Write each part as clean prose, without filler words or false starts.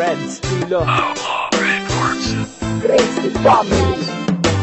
Red Stilo, Crazy Family.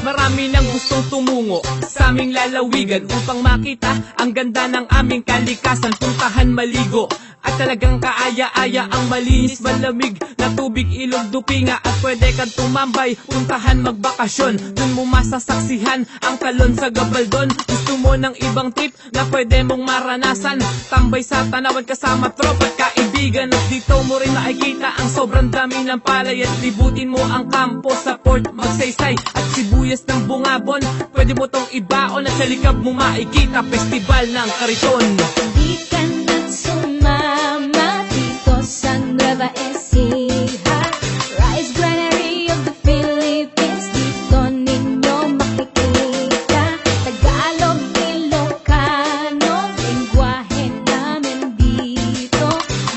Marami nang gustong tumungo sa aming lalawigan upang makita ang ganda ng aming kalikasan. Puntahan maligo at talagang kaaya-aya ang malinis malamig na tubig, ilog, dupinga. At pwede kang tumambay, puntahan magbakasyon. Dun mo masasaksihan ang talon sa Gabaldon. Gusto mo ng ibang trip na pwede mong maranasan, tambay sa tanawan kasama tropa at kaibigan. At dito mo rin nakikita ang sobrang dami ng palay. At libutin mo ang kampo sa Port Magsaysay at sibuyas ng bungabon. Pwede mo tong ibaon at sa likab mo makikita festival ng Kariton. Di ka na sumama dito sa Nueva Ecija, Rice Granary of the Philippines. Dito ninyo makikita Tagalog, Ilocano, lengguwahe namin dito.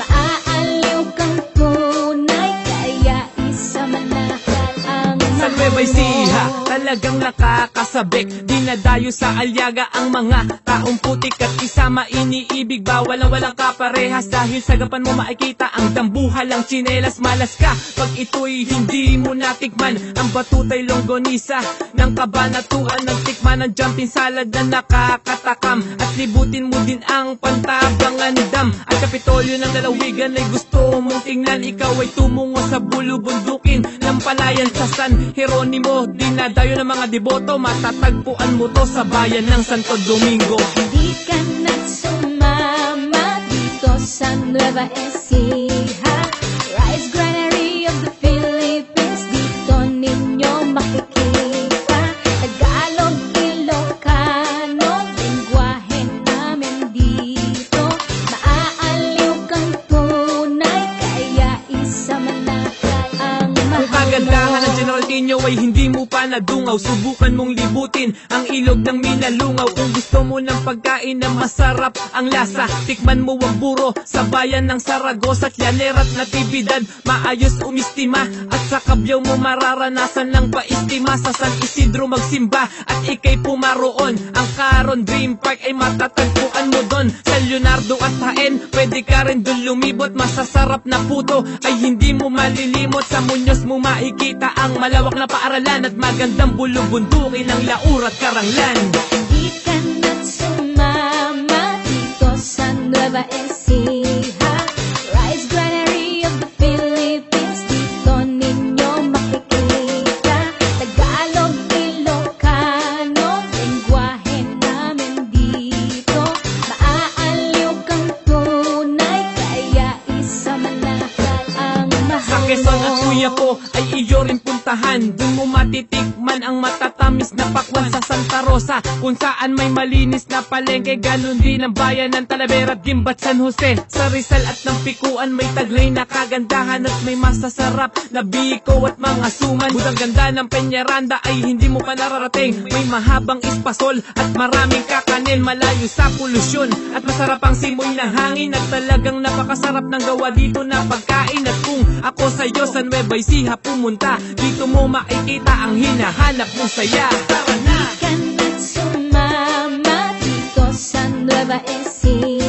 Maaaliw kang tunay, kaya isama na ang Sa Nueva Ecija, talagang nakakasabik. Dinadayo sa Aliaga ang mga taong putik at isama iniibig. Bawal ang walang kaparehas dahil sa gapan mo makikita ang dambuhalang tsinelas. Malas ka pag ito'y hindi mo natikman ang batutay longganisa ng Kabanatuan. Ng tikman ng jumping salad na nakakatakam at libutin mo din ang Pantabangan Dam. At Kapitolyo ng lalawigan ay gusto mong tingnan. Ikaw ay tumungo sa bulubundukin ng Palayan sa San Jeronimo. Dinadayo ng mga deboto, matatagpuan mo to sa bayan ng Santo Domingo. Di ka na sumama dito sa Nueva Ecija, Rice Granary of the Philippines. Dito ninyo makikita Tagalog, Ilocano, lengguwahe namin dito. Maaaliw kang tunay, kaya isama na ang Kung kagandahan ng General Tino ay hindi mo pa nadungaw, subukan mong libutin ang ilog ng Minalungaw. Kung gusto mo ng pagkain na masarap ang lasa, tikman mo ang buro sa bayan ng Saragosa. Llanera at Natividad, maayos umistima. At sa Cabiao mo mararanasan ng paistima. Sa San Isidro magsimba at ikay pumaroon. Ang Caron Dream Park ay matatagpuan mo doon. Sa Leonardo at Jaén, pwede ka rin doon lumibot. Masasarap na puto ay hindi mo malilimot. Sa Muñoz mo makikita ang malawak na paaralan at magandang bulubundukin ng Laur at Caranglan. Di ka na sumama dito sa Nueva Ecija, Rice Granary of the Philippines. Dito ninyo makikita Tagalog, Ilocano, lengguwahe namin dito. Maaaliw kang tunay, kaya isama na ang Sa mahal Quezon at mo. Quiapo ay iyo rin puntahan. Doon mo matitikman ang matatamis na pakwan. Sa Santa Rosa, kung saan may malinis na palengke. Ganon din ang bayan ng Talavera, Gimbat, San Jose. Sa Rizal at Nampikuan may taglay na kagandahan at may masasarap na biko at mga suman. Budang ganda ng Peñaranda ay hindi mo pa nararating. May mahabang espasol at maraming kakanin. Malayo sa polusyon at masarap ang simoy ng hangin. At talagang napakasarap ng gawa dito na pagkain. At kung ako sa'yo sa Nueva Ecija pumunta, dito mo makikita ang hinahanap mong saya. Tara na! Di ka na sumama dito sa Nueva Ecija,